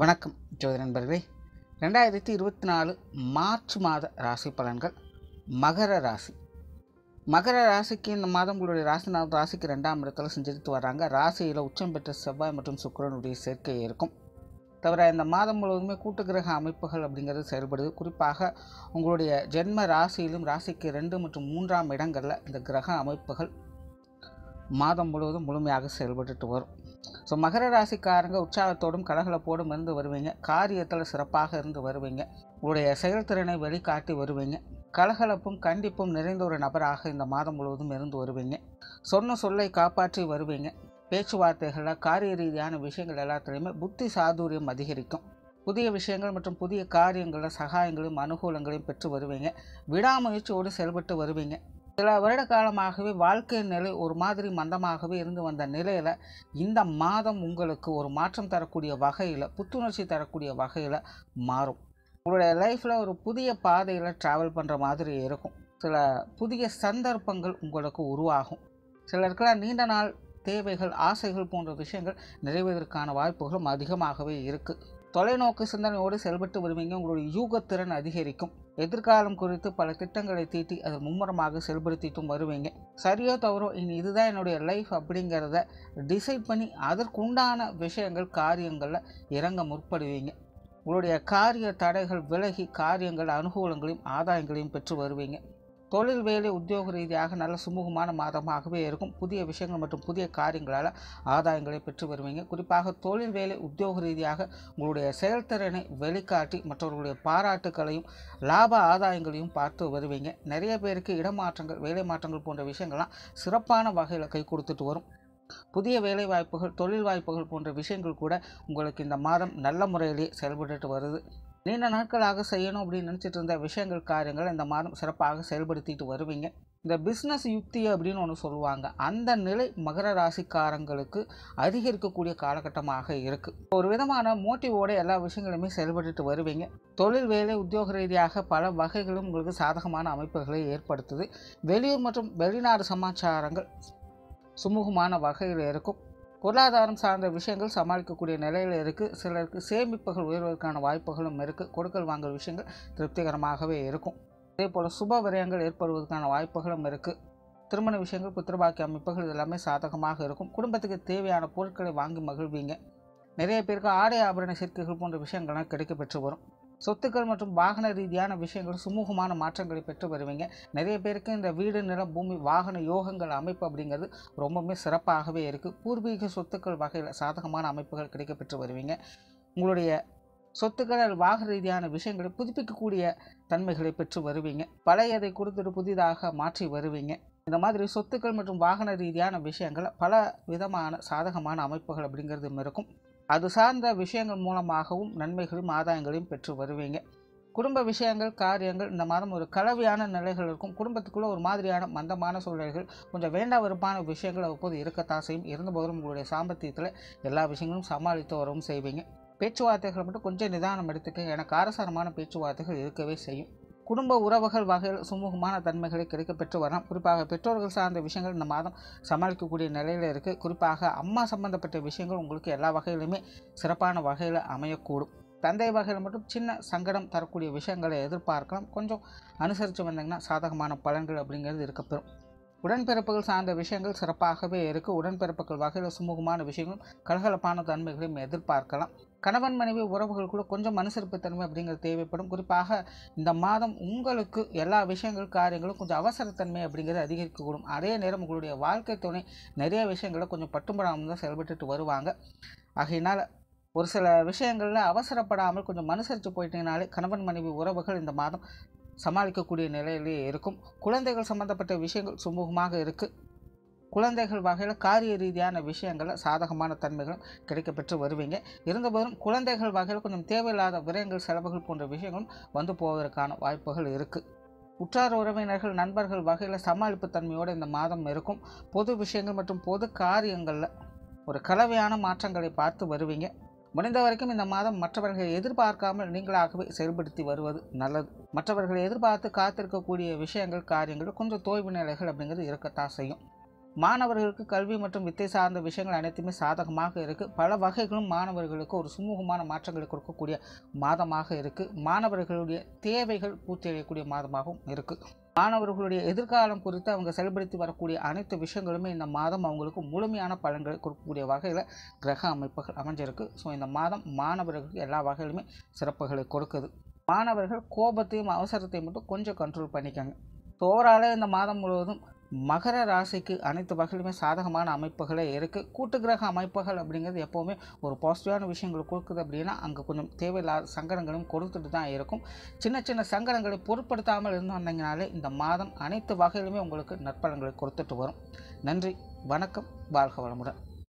வணக்கம் ஜோதி நண்பர்களே. 2024 மார்ச் மாத ராசி பலன்கள். மகர ராசி. மகர ராசிக்கு இந்த மாதம் உங்களுடைய ராசிக்கு 2ஆம் இடத்துல செஞ்சுட்டு வராங்க. ராசியில் உச்சம் பெற்ற செவ்வாய் மற்றும் சுக்கிரனுடைய சேர்க்கை இருக்கும். தவிர இந்த மாதம் முழுவதுமே கூட்டு கிரக அமைப்புகள் அப்படிங்கிறது செயல்படுது. குறிப்பாக உங்களுடைய ஜென்ம ராசியிலும் ராசிக்கு 2 மற்றும் 3ஆம் இடங்களில் இந்த கிரக அமைப்புகள் மாதம் முழுவதும் முழுமையாக செயல்பட்டு வரும். ஸோ மகர ராசிக்காரங்க உற்சாகத்தோடும் கலகலப்போடும் இருந்து வருவீங்க. காரியத்தில் சிறப்பாக இருந்து வருவீங்க. உங்களுடைய செயல்திறனை வெளிக்காட்டி வருவீங்க. கலகலப்பும் கண்டிப்பும் நிறைந்த ஒரு நபராக இந்த மாதம் முழுவதும் இருந்து வருவீங்க. சொன்ன சொல்லை காப்பாற்றி வருவீங்க. பேச்சுவார்த்தைகளில் காரிய ரீதியான விஷயங்கள் எல்லாத்துலேயுமே புத்தி சாதுரியம் அதிகரிக்கும். புதிய விஷயங்கள் மற்றும் புதிய காரியங்களில் சகாயங்களையும் அனுகூலங்களையும் பெற்று வருவீங்க. விடாமுயற்சியோடு செயல்பட்டு வருவீங்க. சில வருட காலமாகவே வாழ்க்கை நிலை ஒரு மாதிரி மந்தமாகவே இருந்து வந்த நிலையில் இந்த மாதம் உங்களுக்கு ஒரு மாற்றம் தரக்கூடிய வகையில், புத்துணர்ச்சி தரக்கூடிய வகையில் மாறும். உங்களுடைய லைஃப்பில் ஒரு புதிய பாதையில் ட்ராவல் பண்ணுற மாதிரி இருக்கும். சில புதிய சந்தர்ப்பங்கள் உங்களுக்கு உருவாகும். சிலருக்கெல்லாம் நீண்ட நாள் தேவைகள், ஆசைகள் போன்ற விஷயங்கள் நிறைவேறதற்கான வாய்ப்புகளும் அதிகமாகவே இருக்குது. தொலைநோக்கு சிந்தனையோடு செயல்பட்டு வருவீங்க. உங்களுடைய யூகத்திறன் அதிகரிக்கும். எதிர்காலம் குறித்து பல திட்டங்களை தீட்டி அதை மும்முரமாக செயல்படுத்திட்டும் வருவீங்க. சரியோ தவறோ இனி இதுதான் என்னுடைய லைஃப் அப்படிங்கிறத டிசைட் பண்ணி அதற்குண்டான விஷயங்கள் காரியங்களில் இறங்க முற்படுவீங்க. உங்களுடைய காரிய தடைகள் விலகி காரியங்கள் அனுகூலங்களையும் ஆதாயங்களையும் பெற்று வருவீங்க. தொழில் வேலை உத்தியோக ரீதியாக நல்ல சுமூகமான மாதமாகவே இருக்கும். புதிய விஷயங்கள் மற்றும் புதிய காரியங்களால் ஆதாயங்களை பெற்று வருவீங்க. குறிப்பாக தொழில் வேலை உத்தியோக ரீதியாக உங்களுடைய செயல்திறனை வெளிக்காட்டி மற்றவர்களுடைய பாராட்டுக்களையும் லாப ஆதாயங்களையும் பார்த்து வருவீங்க. நிறைய பேருக்கு இடமாற்றங்கள், வேலை மாற்றங்கள் போன்ற விஷயங்கள்லாம் சிறப்பான வகையில் கை கொடுத்துட்டு வரும். புதிய வேலை வாய்ப்புகள், தொழில் வாய்ப்புகள் போன்ற விஷயங்கள் கூட உங்களுக்கு இந்த மாதம் நல்ல முறையிலேயே செயல்பட்டு வருது. நீண்ட நாட்களாக செய்யணும் அப்படின்னு நினச்சிட்டு இருந்த விஷயங்கள், காரியங்கள் இந்த மாதம் சிறப்பாக செயல்படுத்திட்டு வருவீங்க. இந்த பிஸ்னஸ் யுக்தி அப்படின்னு ஒன்று சொல்லுவாங்க. அந்த நிலை மகர ராசிக்காரங்களுக்கு அதிகரிக்கக்கூடிய காலகட்டமாக இருக்குது. ஒரு விதமான மோட்டிவோட எல்லா விஷயங்களுமே செயல்பட்டு வருவீங்க. தொழில் வேலை உத்தியோக ரீதியாக பல வகைகளும் உங்களுக்கு சாதகமான அமைப்புகளை ஏற்படுத்துது. வெளியூர் மற்றும் வெளிநாடு சமாச்சாரங்கள் சுமூகமான வகையில் இருக்கும். பொருளாதாரம் சார்ந்த விஷயங்கள் சமாளிக்கக்கூடிய நிலையில் இருக்குது. சிலருக்கு சேமிப்புகள் உயர்வதற்கான வாய்ப்புகளும் இருக்குது. கொடுக்கல் வாங்கல் விஷயங்கள் திருப்திகரமாகவே இருக்கும். அதே போல் சுப விரயங்கள் ஏற்படுவதற்கான வாய்ப்புகளும் இருக்குது. திருமண விஷயங்கள், புத்திரபாக்கிய அமைப்புகள் இதெல்லாமே சாதகமாக இருக்கும். குடும்பத்துக்கு தேவையான பொருட்களை வாங்கி மகிழ்வீங்க. நிறைய பேருக்கு ஆடை ஆபரண சேர்க்கைகள் போன்ற விஷயங்கள்லாம் கிடைக்க பெற்று வரும். சொத்துக்கள் மற்றும் வாகன ரீதியான விஷயங்கள் சுமூகமான மாற்றங்களை பெற்று வருவீங்க. நிறைய பேருக்கு இந்த வீடு, நிலம், பூமி, வாகன யோகங்கள் அமைப்பு அப்படிங்கிறது ரொம்பவுமே சிறப்பாகவே இருக்குது. பூர்வீக சொத்துக்கள் வகையில் சாதகமான அமைப்புகள் கிடைக்க பெற்று வருவீங்க. உங்களுடைய சொத்துக்கள், வாகன ரீதியான விஷயங்களை புதுப்பிக்கக்கூடிய தன்மைகளை பெற்று வருவீங்க. பழையதை கொடுத்துட்டு புதிதாக மாற்றி வருவீங்க. இந்த மாதிரி சொத்துக்கள் மற்றும் வாகன ரீதியான விஷயங்கள் பல விதமான சாதகமான அமைப்புகள் அப்படிங்கிறது இருக்கும். அது சார்ந்த விஷயங்கள் மூலமாகவும் நன்மைகளையும் ஆதாயங்களையும் பெற்று வருவீங்க. குடும்ப விஷயங்கள், காரியங்கள் இந்த மாதம் ஒரு கலவையான நிலைகள் இருக்கும். குடும்பத்துக்குள்ளே ஒரு மாதிரியான மந்தமான சூழ்நிலைகள், கொஞ்சம் வேண்டா வெறுப்பான விஷயங்கள் அவ்வப்போது இருக்கத்தான் செய்யும். இருந்தபோதும் உங்களுடைய சாம்பத்தியத்தில் எல்லா விஷயங்களும் சமாளித்து வரவும் செய்வீங்க. பேச்சுவார்த்தைகள் மட்டும் கொஞ்சம் நிதானம் எடுத்துக்க. எனக்கு காரசாரமான பேச்சுவார்த்தைகள் இருக்கவே செய்யும். குடும்ப உறவுகள் வகையில் சுமூகமான தன்மைகளை கிடைக்க பெற்று வரலாம். குறிப்பாக பெற்றோர்கள் சார்ந்த விஷயங்கள் இந்த மாதம் சமாளிக்கக்கூடிய நிலையில் இருக்குது. குறிப்பாக அம்மா சம்பந்தப்பட்ட விஷயங்கள் உங்களுக்கு எல்லா வகையிலுமே சிறப்பான வகையில் அமையக்கூடும். தந்தை வகையில் மட்டும் சின்ன சங்கடம் தரக்கூடிய விஷயங்களை எதிர்பார்க்கலாம். கொஞ்சம் அனுசரித்து வந்தீங்கன்னா சாதகமான பலன்கள் அப்படிங்கிறது இருக்கப்பெறும். உடன்பிறப்புகள் சார்ந்த விஷயங்கள் சிறப்பாகவே இருக்குது. உடன்பிறப்புகள் வகையில் சுமூகமான விஷயங்களும் கலகலப்பான தன்மைகளையும் எதிர்பார்க்கலாம். கணவன் மனைவி உறவுகள் கூட கொஞ்சம் அனுசரிப்புத்தன்மை அப்படிங்கிறது தேவைப்படும். குறிப்பாக இந்த மாதம் உங்களுக்கு எல்லா விஷயங்கள், காரியங்களும் கொஞ்சம் அவசரத்தன்மை அப்படிங்கிறது அதிகரிக்கக்கூடும். அதே நேரம் உங்களுடைய வாழ்க்கை துணை நிறைய விஷயங்களை கொஞ்சம் பட்டும்படாமல் தான் செயல்பட்டு வருவாங்க. ஆகையினால் ஒரு சில விஷயங்களில் அவசரப்படாமல் கொஞ்சம் அனுசரித்து போயிட்டீங்கனாலே கணவன் மனைவி உறவுகள் இந்த மாதம் சமாளிக்கக்கூடிய நிலையிலேயே இருக்கும். குழந்தைகள் சம்பந்தப்பட்ட விஷயங்கள் சுமூகமாக இருக்குது. குழந்தைகள் வகையில் காரிய ரீதியான விஷயங்களில் சாதகமான தன்மைகளும் கிடைக்க பெற்று வருவீங்க. இருந்தபோதும் குழந்தைகள் வகையில் கொஞ்சம் தேவையில்லாத விரயங்கள், செலவுகள் போன்ற விஷயங்களும் வந்து போவதற்கான வாய்ப்புகள் இருக்குது. உற்றார் உறவினர்கள், நண்பர்கள் வகையில் சமாளிப்பு தன்மையோடு இந்த மாதம் இருக்கும். பொது விஷயங்கள் மற்றும் பொது காரியங்களில் ஒரு கலவையான மாற்றங்களை பார்த்து வருவீங்க. முடிந்த வரைக்கும் இந்த மாதம் மற்றவர்களை எதிர்பார்க்காமல் நீங்களாகவே செயல்படுத்தி வருவது நல்லது. மற்றவர்களை எதிர்பார்த்து காத்திருக்கக்கூடிய விஷயங்கள், காரியங்கள் கொஞ்சம் தோய்வு நிலைகள் அப்படிங்கிறது இருக்கத்தான் செய்யும். மாணவர்களுக்கு கல்வி மற்றும் வித்தை சார்ந்த விஷயங்கள் அனைத்துமே சாதகமாக இருக்குது. பல வகைகளும் மாணவர்களுக்கு ஒரு சுமூகமான மாற்றங்களை கொடுக்கக்கூடிய மாதமாக இருக்குது. மாணவர்களுடைய தேவைகள் பூர்த்தி அடையக்கூடிய மாதமாகவும் இருக்குது. மாணவர்களுடைய எதிர்காலம் குறித்து அவங்க செயல்படுத்தி வரக்கூடிய அனைத்து விஷயங்களுமே இந்த மாதம் அவங்களுக்கு முழுமையான பலன்களை கொடுக்கக்கூடிய வகையில் கிரக அமைப்புகள் அமைஞ்சிருக்கு. ஸோ இந்த மாதம் மாணவர்களுக்கு எல்லா வகையிலுமே சிறப்புகளை கொடுக்குது. மாணவர்கள் கோபத்தையும் அவசரத்தையும் மட்டும் கொஞ்சம் கண்ட்ரோல் பண்ணிக்கோங்க. ஸோ ஓவராலாக இந்த மாதம் முழுவதும் மகர ராசிக்கு அனைத்து வகையிலுமே சாதகமான அமைப்புகளே இருக்குது. கூட்டு கிரக அமைப்புகள் அப்படிங்கிறது எப்போவுமே ஒரு பாசிட்டிவான விஷயங்கள் கொடுக்குது அப்படின்னா அங்கே கொஞ்சம் தேவையில்லாத சங்கடங்களும் கொடுத்துட்டு தான் இருக்கும். சின்ன சின்ன சங்கடங்களை பொருட்படுத்தாமல் இருந்து வந்தீங்கனாலே இந்த மாதம் அனைத்து வகையிலுமே உங்களுக்கு நற்பலன்களை கொடுத்துட்டு வரும். நன்றி, வணக்கம், வாழ்க வளமுடன்.